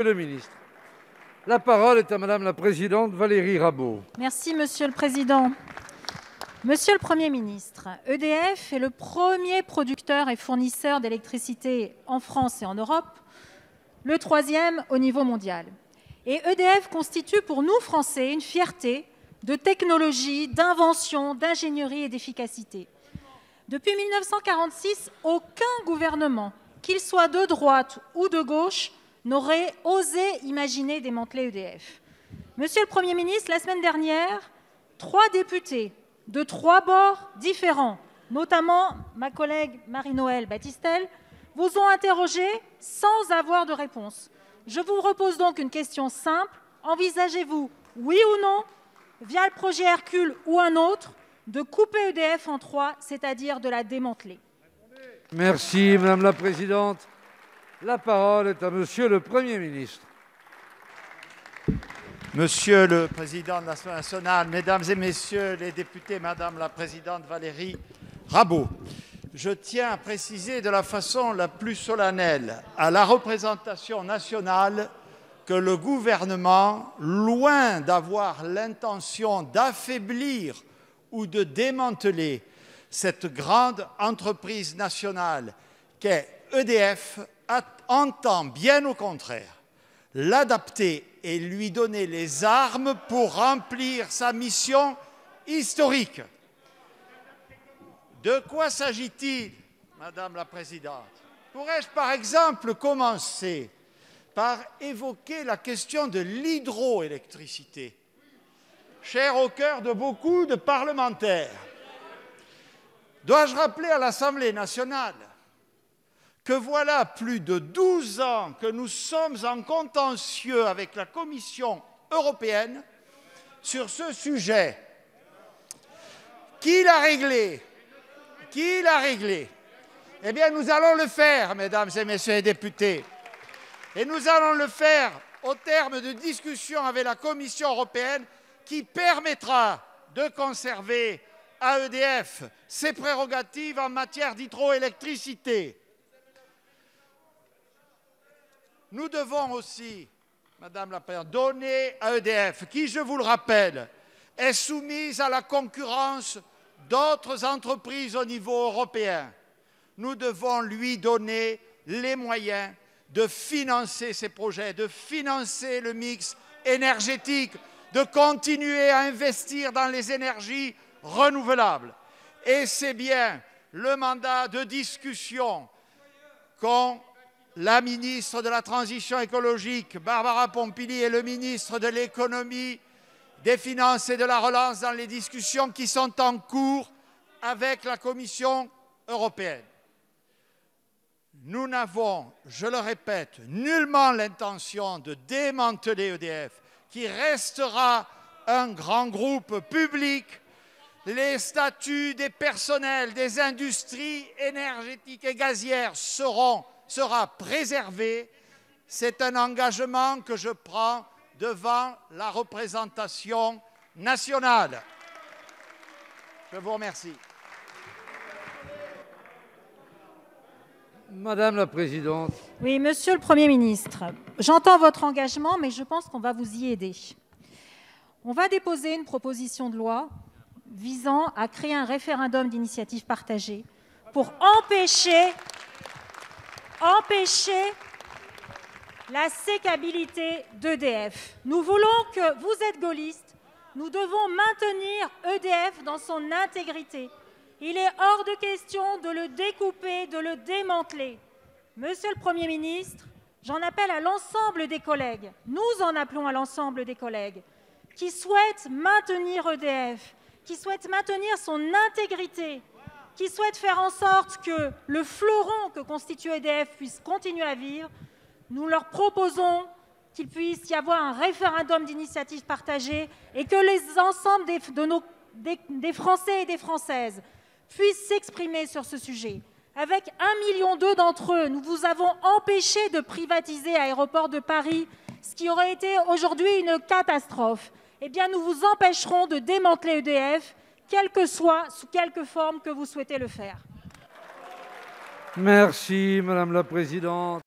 le ministre. La parole est à Madame la présidente Valérie Rabault. Merci, Monsieur le Président. Monsieur le Premier ministre, EDF est le premier producteur et fournisseur d'électricité en France et en Europe, le troisième au niveau mondial. Et EDF constitue pour nous, Français, une fierté de technologie, d'invention, d'ingénierie et d'efficacité. Depuis 1946, aucun gouvernement, qu'il soit de droite ou de gauche, n'aurait osé imaginer démanteler EDF. Monsieur le Premier ministre, la semaine dernière, 3 députés de 3 bords différents, notamment ma collègue Marie-Noëlle Battistel, vous ont interrogé sans avoir de réponse. Je vous repose donc une question simple. Envisagez-vous, oui ou non, via le projet Hercule ou un autre, de couper EDF en 3, c'est-à-dire de la démanteler? Merci, Madame la présidente. La parole est à Monsieur le Premier ministre. Monsieur le Président de l'Assemblée nationale, Mesdames et Messieurs les députés, Madame la Présidente Valérie Rabault, je tiens à préciser de la façon la plus solennelle à la représentation nationale que le gouvernement, loin d'avoir l'intention d'affaiblir ou de démanteler cette grande entreprise nationale qu'est EDF, entend bien au contraire l'adapter et lui donner les armes pour remplir sa mission historique. De quoi s'agit-il, Madame la Présidente? Pourrais-je par exemple commencer par évoquer la question de l'hydroélectricité, chère au cœur de beaucoup de parlementaires? Dois-je rappeler à l'Assemblée nationale que voilà plus de 12 ans que nous sommes en contentieux avec la Commission européenne sur ce sujet? Qui l'a réglé? Qui l'a réglé? Eh bien, nous allons le faire, Mesdames et Messieurs les députés. Et nous allons le faire au terme de discussions avec la Commission européenne qui permettra de conserver à EDF ses prérogatives en matière d'hydroélectricité. Nous devons aussi, Madame la Présidente, donner à EDF, qui, je vous le rappelle, est soumise à la concurrence d'autres entreprises au niveau européen. Nous devons lui donner les moyens de financer ces projets, de financer le mix énergétique, de continuer à investir dans les énergies renouvelables. Et c'est bien le mandat de discussion qu'ont la ministre de la Transition écologique, Barbara Pompili, et le ministre de l'Économie, des Finances et de la Relance dans les discussions qui sont en cours avec la Commission européenne. Nous n'avons, je le répète, nullement l'intention de démanteler EDF, qui restera un grand groupe public. Les statuts des personnels des industries énergétiques et gazières sera préservé. C'est un engagement que je prends devant la représentation nationale. Je vous remercie. Madame la présidente. Oui, Monsieur le Premier ministre, j'entends votre engagement, mais je pense qu'on va vous y aider. On va déposer une proposition de loi visant à créer un référendum d'initiative partagée pour empêcher la sécabilité d'EDF. Nous voulons que vous êtes gaullistes, nous devons maintenir EDF dans son intégrité. Il est hors de question de le découper, de le démanteler. Monsieur le Premier ministre, j'en appelle à l'ensemble des collègues, nous en appelons à l'ensemble des collègues, qui souhaitent maintenir EDF, qui souhaitent maintenir son intégrité, qui souhaitent faire en sorte que le fleuron que constitue EDF puisse continuer à vivre. Nous leur proposons qu'il puisse y avoir un référendum d'initiative partagée et que l'ensemble des Français et des Françaises puissent s'exprimer sur ce sujet. Avec 1,2 million d'entre eux, nous vous avons empêché de privatiser Aéroports de Paris, ce qui aurait été aujourd'hui une catastrophe. Eh bien, nous vous empêcherons de démanteler EDF, quelle que soit, sous quelque forme que vous souhaitez le faire. Merci, Madame la présidente.